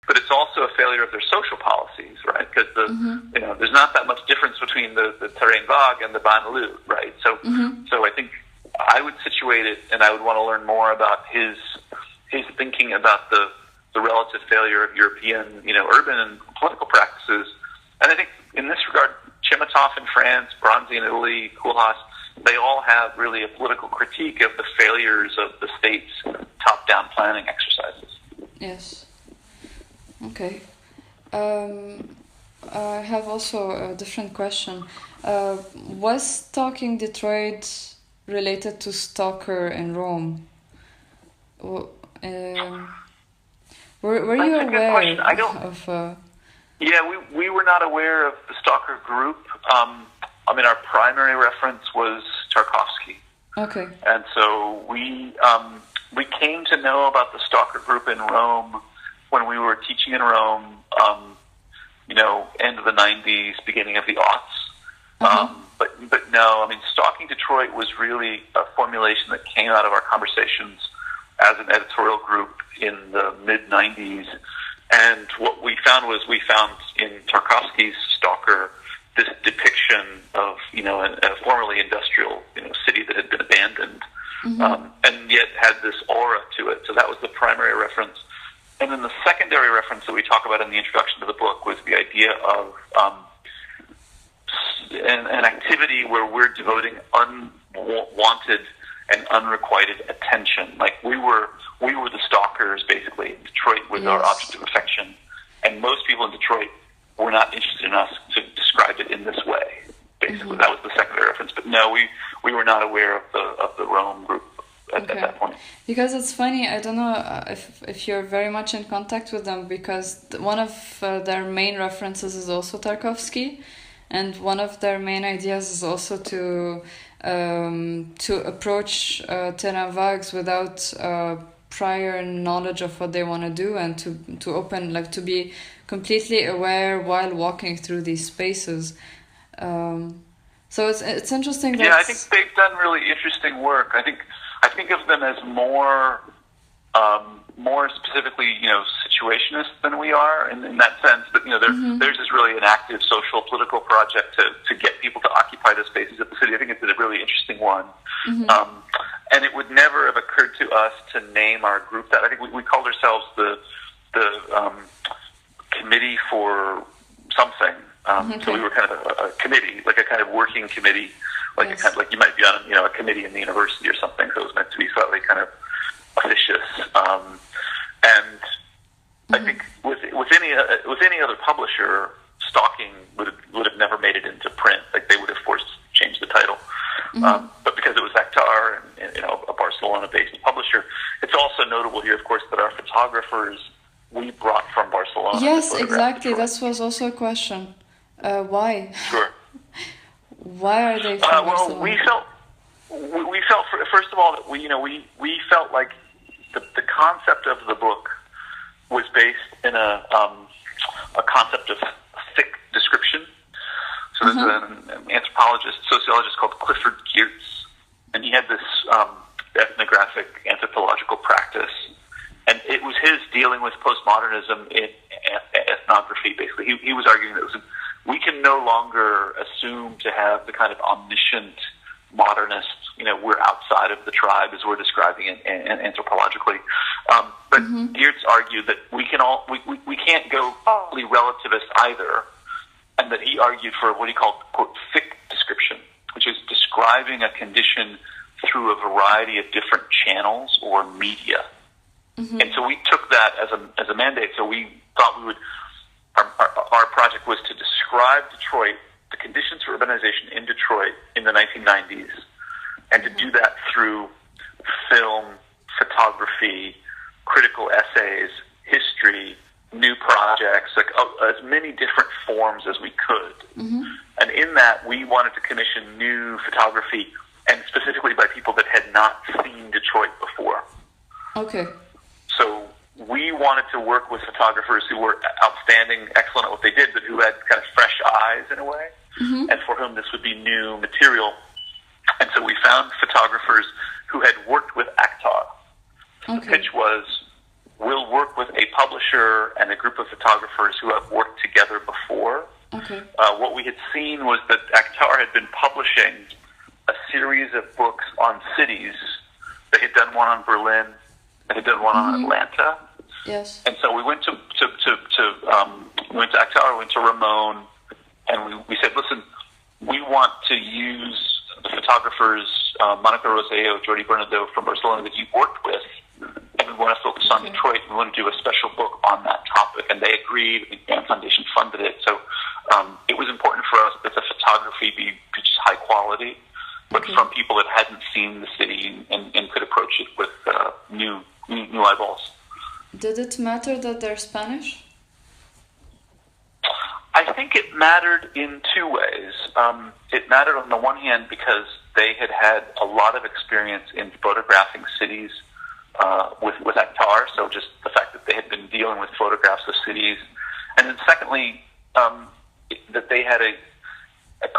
but it's also a failure of their social policies, right? Because there's not that much difference between the terrain vague and the Banlieue, right? So I think I would situate it, and I would want to learn more about his thinking about the relative failure of European, urban and political practices. And I think in this regard, Chemetoff in France, Bronzy in Italy, Koolhaas, they all have really a political critique of the failures of the state's top-down planning exercises. Yes. Okay. I have also a different question. Was Stalking Detroit related to Stalker in Rome? Were you aware of? Yeah, we were not aware of the Stalker group. Our primary reference was Tarkovsky. Okay. And so we came to know about the Stalker group in Rome when we were teaching in Rome. End of the 90s, beginning of the aughts. But no, Stalking Detroit was really a formulation that came out of our conversations as an editorial group in the mid-90s. And what we found in Tarkovsky's Stalker this depiction of, a formerly industrial, city that had been abandoned, and yet had this aura to it. So that was the primary reference. And then the secondary reference that we talk about in the introduction to the book was the idea of an activity where we're devoting unwanted and unrequited attention. Like we were the stalkers, basically. Detroit was our object of affection, and most people in Detroit were not interested in us to describe it in this way. Basically, that was the secondary reference. But no, we were not aware of the Rome group at that point. Because it's funny, I don't know if you're very much in contact with them, because one of their main references is also Tarkovsky, and one of their main ideas is also to approach terrain vagues without prior knowledge of what they want to do, and to open, to be completely aware while walking through these spaces. So it's interesting that... Yeah, I think they've done really interesting work. I think of them as more specifically, situationist than we are in that sense. But theirs is really an active social political project to get people to occupy the spaces of the city. I think it's a really interesting one. And it would never have occurred to us to name our group that. I think we called ourselves the committee for something. So we were kind of a committee, like a kind of working committee, like a kind of like you might be on a committee in the university or something. So it was meant to be slightly kind of officious. And I think with any other publisher, Stalking would have never made it into print. Like they would have forced to change the title. But because it was Actar and a Barcelona-based publisher, it's also notable here, of course, that our photographers we brought from Barcelona. Yes, exactly. That was also a question. Why? Sure. Why are they from Barcelona? Well, we felt first of all that we felt like the concept of the book was based in a concept of thick description. So there's an anthropologist, sociologist called Clifford Geertz, and he had this ethnographic anthropological practice, and it was his dealing with postmodernism in ethnography. Basically, he was arguing that we can no longer assume to have the kind of omniscient modernist, we're outside of the tribe as we're describing it anthropologically. But Geertz argued that we can't go fully relativist either, and that he argued for what he called, quote, thick description, which is describing a condition through a variety of different channels or media. And so we took that as a mandate. So we thought we would, our project was to describe Detroit, the conditions for urbanization in Detroit in the 1990s, and to do that through film, photography, critical essays, history, new projects, like as many different forms as we could. And in that, we wanted to commission new photography, and specifically by people that had not seen Detroit before. Okay. So we wanted to work with photographers who were outstanding, excellent at what they did, but who had kind of fresh eyes in a way, and for whom this would be new material. And so we found photographers who had worked with Actar. The pitch was, we'll work with a publisher and a group of photographers who have worked together before. Okay. What we had seen was that Akhtar had been publishing a series of books on cities. They had done one on Berlin. They had done one on Atlanta. Yes. And so we went to Akhtar, we went to Ramon, and we said, listen, we want to use the photographers, Monica Roseo, Jordi Bernardo from Barcelona that you've worked with, and we want to focus on Detroit. We want to do a special book on that topic. And they agreed. The Grant Foundation funded it. So it was important for us that the photography be just high quality, but from people that hadn't seen the city and could approach it with new eyeballs. Did it matter that they're Spanish? I think it mattered in two ways. It mattered on the one hand because they had had a lot of experience in photographing cities with Akhtar, so just the fact that they had been dealing with photographs of cities. And then secondly, that they had a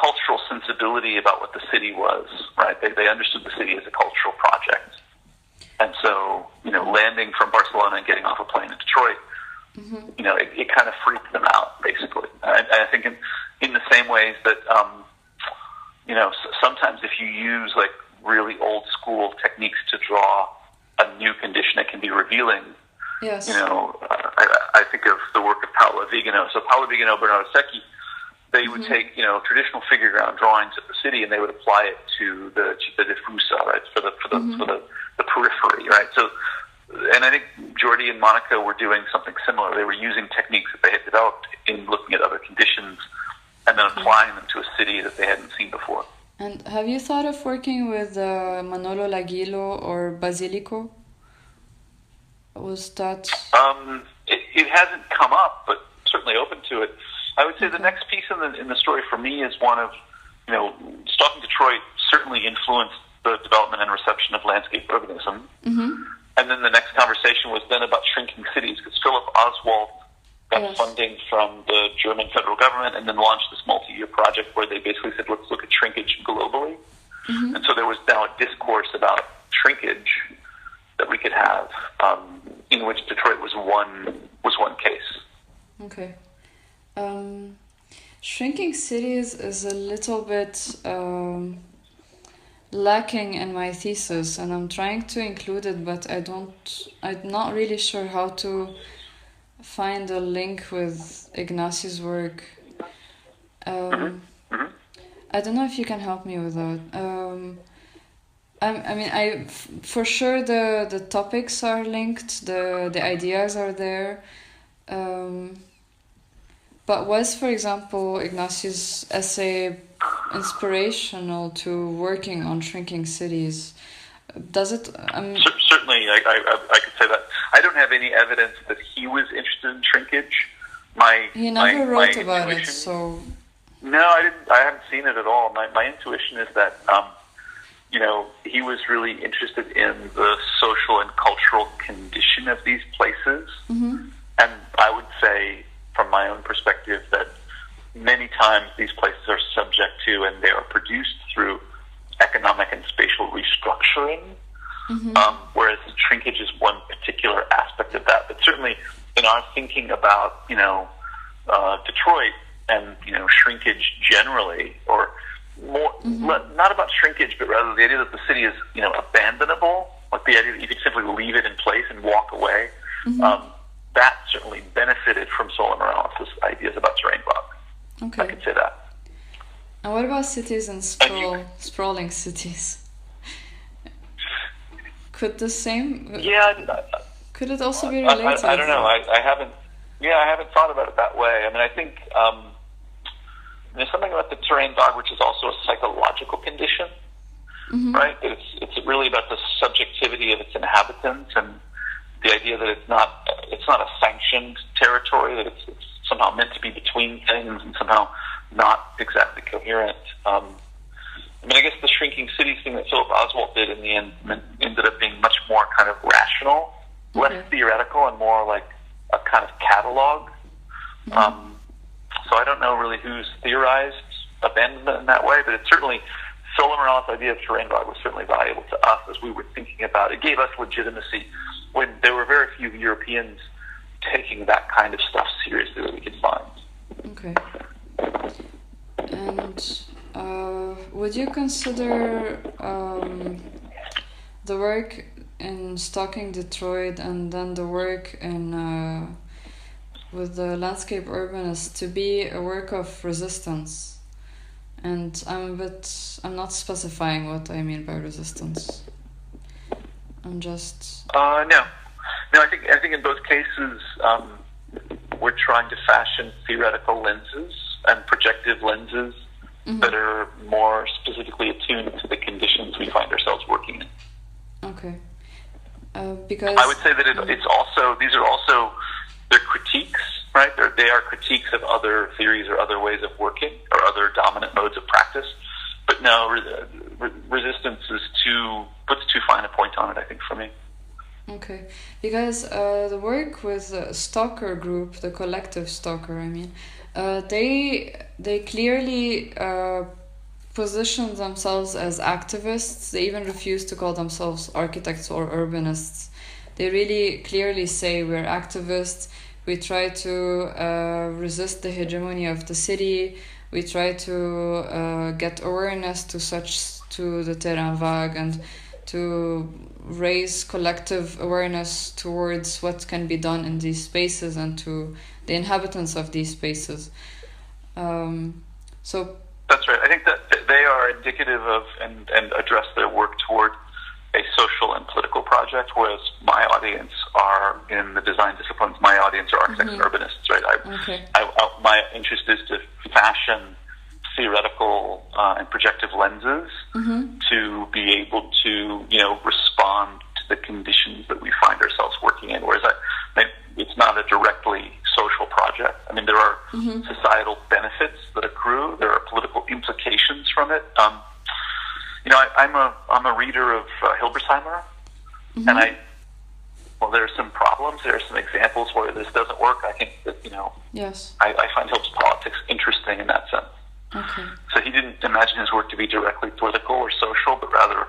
cultural sensibility about what the city was, right? They understood the city as a cultural project. And so, landing from Barcelona and getting off a plane in Detroit, it kind of freaked them out, basically. I think in the same ways that, sometimes if you use like really old school techniques to draw a new condition, it can be revealing. Yes. I think of the work of Paolo Vigano. So Paolo Vigano, Bernardo Secchi, they would take, traditional figure ground drawings of the city and they would apply it to the Città diffusa, right, for the periphery, right? So, and I think Jordi and Monica were doing something similar. They were using techniques that they had developed in looking at other conditions and then applying them to a city that they hadn't seen before. And have you thought of working with Manolo Laguilo or Basilico? Was that... It hasn't come up, but certainly open to it. I would say the next piece in the story for me is one of, Stalking Detroit certainly influenced the development and reception of landscape urbanism. And then the next conversation was then about shrinking cities, because Philip Oswald got funding from the German federal government and then launched this multi-year project where they basically said, let's look at shrinkage globally. And so there was now a discourse about shrinkage that we could have, in which Detroit was one case. Okay. Shrinking cities is a little bit lacking in my thesis, and I'm trying to include it, but I'm not really sure how to find a link with Ignacio's work. I don't know if you can help me with that. For sure the topics are linked, the ideas are there. But was, for example, Ignacio's essay inspirational to working on shrinking cities? Does it? Certainly, I could say that. I don't have any evidence that he was interested in shrinkage. He never wrote about it, so... No, I didn't. I haven't seen it at all. My intuition is that, he was really interested in the social and cultural condition of these places. And I would say, from my own perspective, that many times these places are subject to and they are produced through economic and spatial restructuring, whereas shrinkage is one particular aspect of that. But certainly in our thinking about, Detroit and, shrinkage generally, or more, not about shrinkage, but rather the idea that the city is, abandonable, like the idea that you could simply leave it in place and walk away, that certainly benefited from Sola Morales' ideas about terrain bog. Okay. I could say that. And what about cities and sprawling cities? Could the same... Yeah. Could it also be related? I don't know. I haven't thought about it that way. I mean, I think there's something about the terrain bog which is also a psychological condition, right? It's really about the subjectivity of its inhabitants and the idea that it's not a sanctioned territory, that it's somehow meant to be between things and somehow not exactly coherent. I guess the shrinking cities thing that Philip Oswald did in the end ended up being much more kind of rational, less theoretical, and more like a kind of catalog. So I don't know really who's theorized abandonment in that way, but it's certainly Sola Morales' idea of terrain bog was certainly valuable to us as we were thinking about it. It gave us legitimacy when there were very few Europeans taking that kind of stuff seriously that we could find. Okay. And would you consider the work in Stalking Detroit and then the work in with the landscape urbanists to be a work of resistance? And I'm not specifying what I mean by resistance. I'm just... No. I think in both cases, we're trying to fashion theoretical lenses and projective lenses that are more specifically attuned to the conditions we find ourselves working in. Okay. Because I would say that it's also, these are also, they're critiques, right? They are critiques of other theories or other ways of working or other dominant modes of practice. But no, resistance puts too fine a point on it, I think, for me. Okay, because the work with the Stalker group, the collective Stalker, I mean, they clearly position themselves as activists. They even refuse to call themselves architects or urbanists. They really clearly say we're activists. We try to resist the hegemony of the city. We try to get awareness to the terrain vague and to raise collective awareness towards what can be done in these spaces and to the inhabitants of these spaces. So that's right. I think that they are indicative of and address their work toward a social and political project, whereas my audience are in the design disciplines. My audience are architects and urbanists, right? My interest is to fashion theoretical and projective lenses to be able to, respond to the conditions that we find ourselves working in. Whereas it's not a directly social project. I mean, there are societal benefits that accrue. There are political implications from it. I'm a reader of Hilbersheimer, and there are some problems. There are some examples where this doesn't work. I think that yes, I find Hilber's politics interesting in that sense. Okay. So he didn't imagine his work to be directly political or social, but rather,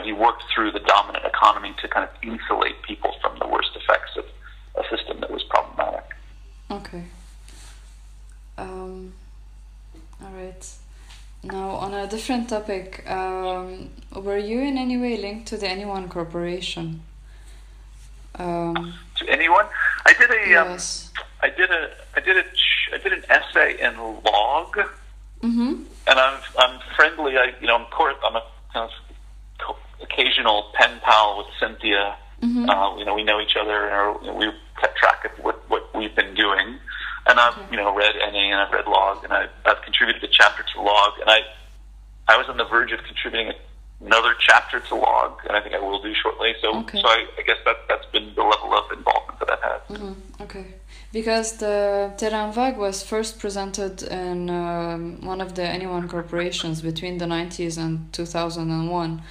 he worked through the dominant economy to kind of insulate people from the worst effects of a system that was problematic. Okay. All right. Now, on a different topic, were you in any way linked to the Anyone Corporation? To anyone? I did a. Yes. I did an essay in Log, and I'm friendly. I'm a kind of occasional pen pal with Cynthia. We know each other, and we kept track of what we've been doing. And I've read NA and I've read Log, and I've contributed a chapter to Log, and I was on the verge of contributing another chapter to Log, and I think I will do shortly. So I guess that's been the level of involvement that I've had. Okay. Because the Terrain Vague was first presented in one of the Anyone corporations between the 90s and 2001.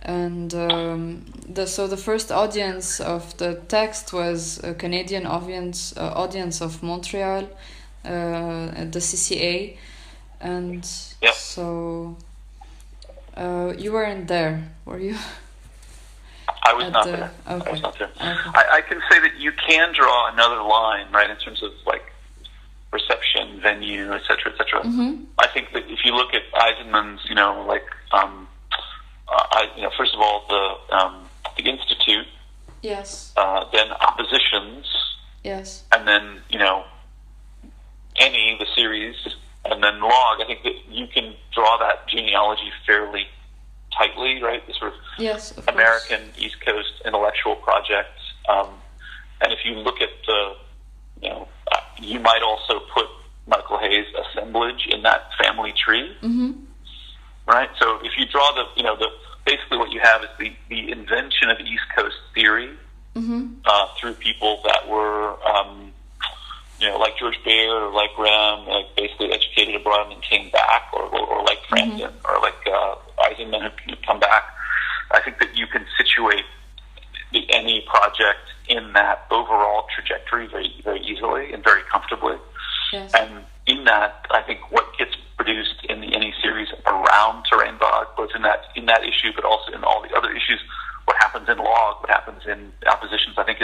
And the first audience of the text was a Canadian audience of Montreal, at the CCA. And so you weren't there, were you? I was not there. Okay. I was not there. Okay. I can say that you can draw another line, right, in terms of like reception, venue, et cetera, et cetera. I think that if you look at Eisenman's, first of all, the Institute, yes, then Oppositions, yes, and then the series, and then Log. I think that you can draw that genealogy fairly tightly, right? The sort of American East Coast intellectual projects. And if you look at you might also put Michael Hayes' assemblage in that family tree, right? So if you draw basically what you have is the invention of East Coast theory through people that were, like George Baird or like Rem, basically educated abroad and came back, or like Frampton or like Eisenman who come back. I think that you can situate any project in that overall trajectory very, very easily and very comfortably. Yes. And in that, I think what gets produced in the NE series around Terrain Vague, both in that issue, but also in all the other issues, what happens in Log, what happens in oppositions. I think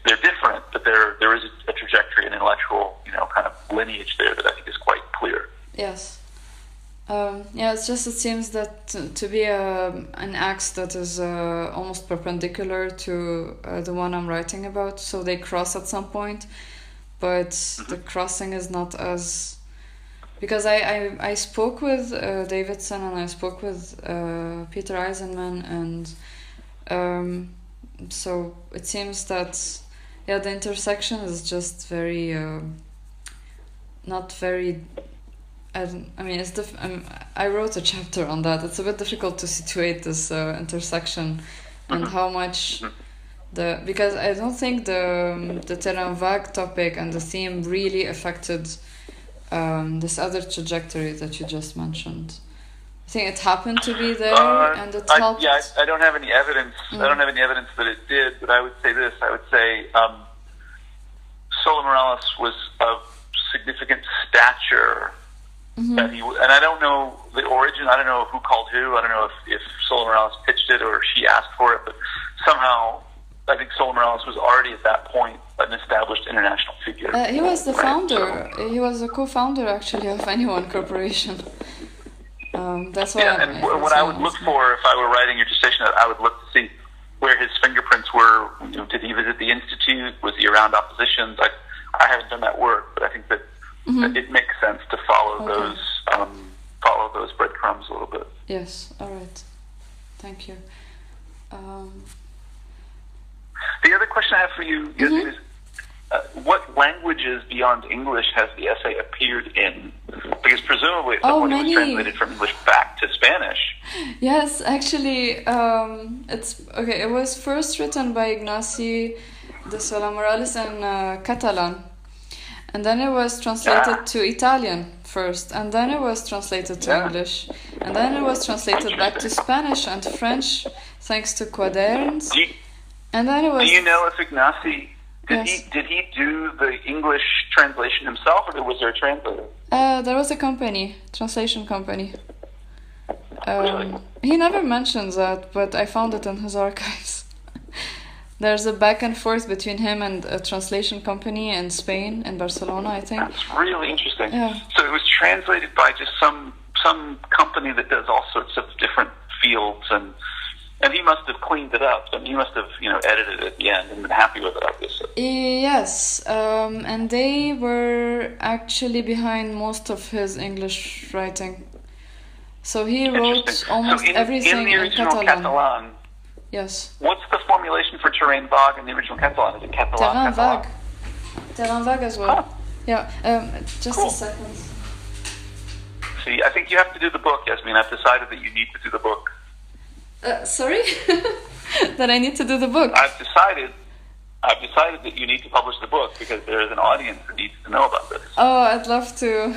they're different, but there is a trajectory, an intellectual, kind of lineage there that I think is quite clear. Yes. It's just, it seems that to be an axe that is almost perpendicular to the one I'm writing about, so they cross at some point, but the crossing is not as... Because I spoke with Davidson and I spoke with Peter Eisenman, and so it seems that the intersection is just very not very... I wrote a chapter on that. It's a bit difficult to situate this intersection and how much because I don't think the terrain vague topic and the theme really affected this other trajectory that you just mentioned. I think it happened to be there, and it helped. I don't have any evidence. I don't have any evidence that it did, but I would say this. I would say Sola Morales was of significant stature. That and I don't know the origin. I don't know who called who. I don't know if Sola Morales pitched it or she asked for it. But somehow, I think Sola Morales was already at that point an established international figure. He was the founder. He was a co-founder, actually, of Anyone Corporation. That's why. Yeah, and what I would look for if I were writing your dissertation, I would look to see where his fingerprints were. Did he visit the institute? Was he around oppositions? I haven't done that work, but I think that. It makes sense to follow those breadcrumbs a little bit. Yes. All right. Thank you. The other question I have for you is what languages beyond English has the essay appeared in? Because presumably at some point it was translated from English back to Spanish. Yes, actually, it's okay. It was first written by Ignacy de Sola Morales in Catalan. And then it was translated to Italian first, and then it was translated to English, and then it was translated back to Spanish and French, thanks to Quaderns. And then it was. Do you know if Ignacy did he do the English translation himself, or was there a translator? There was a translation company. Really? He never mentions that, but I found it in his archives. There's a back and forth between him and a translation company in Spain, in Barcelona, I think. That's really interesting. Yeah. So it was translated by just some company that does all sorts of different fields, and he must have cleaned it up, and he must have edited it at the end and been happy with it, obviously. Yes, and they were actually behind most of his English writing. So he wrote almost everything in Catalan. Yes. What's the formulation for terrain vague in the original Catalan? Is it Catalan? Terrain vague as well. Huh. Yeah. Just cool. A second. See, I think you have to do the book, Yasmin. I've decided that you need to do the book. Sorry? That I need to do the book? I've decided that you need to publish the book because there is an audience that needs to know about this. Oh, I'd love to.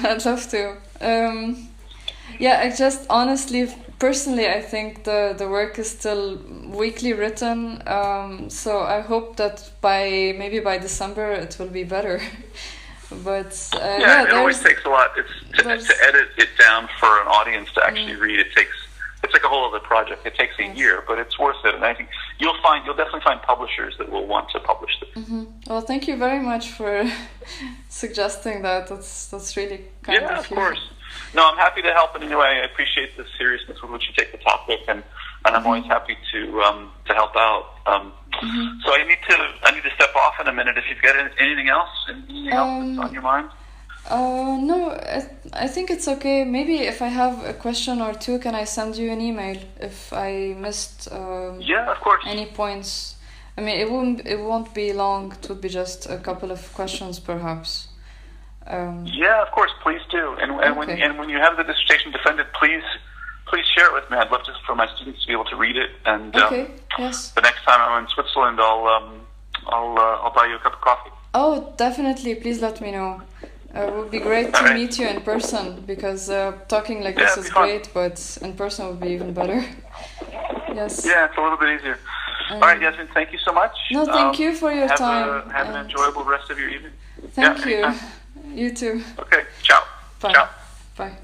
I just honestly, personally, I think the work is still weakly written. So I hope that maybe by December it will be better. But it always takes a lot. To edit it down for an audience to actually read. It's like a whole other project. It takes a year, but it's worth it. And I think you'll definitely find publishers that will want to publish this. Mm-hmm. Well, thank you very much for suggesting that. That's really kind of you. Yeah, of course. No, I'm happy to help in any way. I appreciate the seriousness with which you take the topic, and I'm always happy to help out. So I need to step off in a minute. If you've got anything else that's on your mind. No, I think it's okay. Maybe if I have a question or two, can I send you an email if I missed of course. any points? I mean, it won't be long. It would be just a couple of questions, perhaps. Of course, please do. And when you have the dissertation defended, please share it with me. I'd love for my students to be able to read it. And yes. The next time I'm in Switzerland, I'll buy you a cup of coffee. Oh, definitely! Please let me know. It would be great to meet you in person, because talking like this is great, but in person would be even better. Yes. Yeah, it's a little bit easier. All right, Yasmin, thank you so much. No, thank you for your time. Have an enjoyable rest of your evening. Thank you. You too. Okay, ciao. Bye. Ciao. Bye.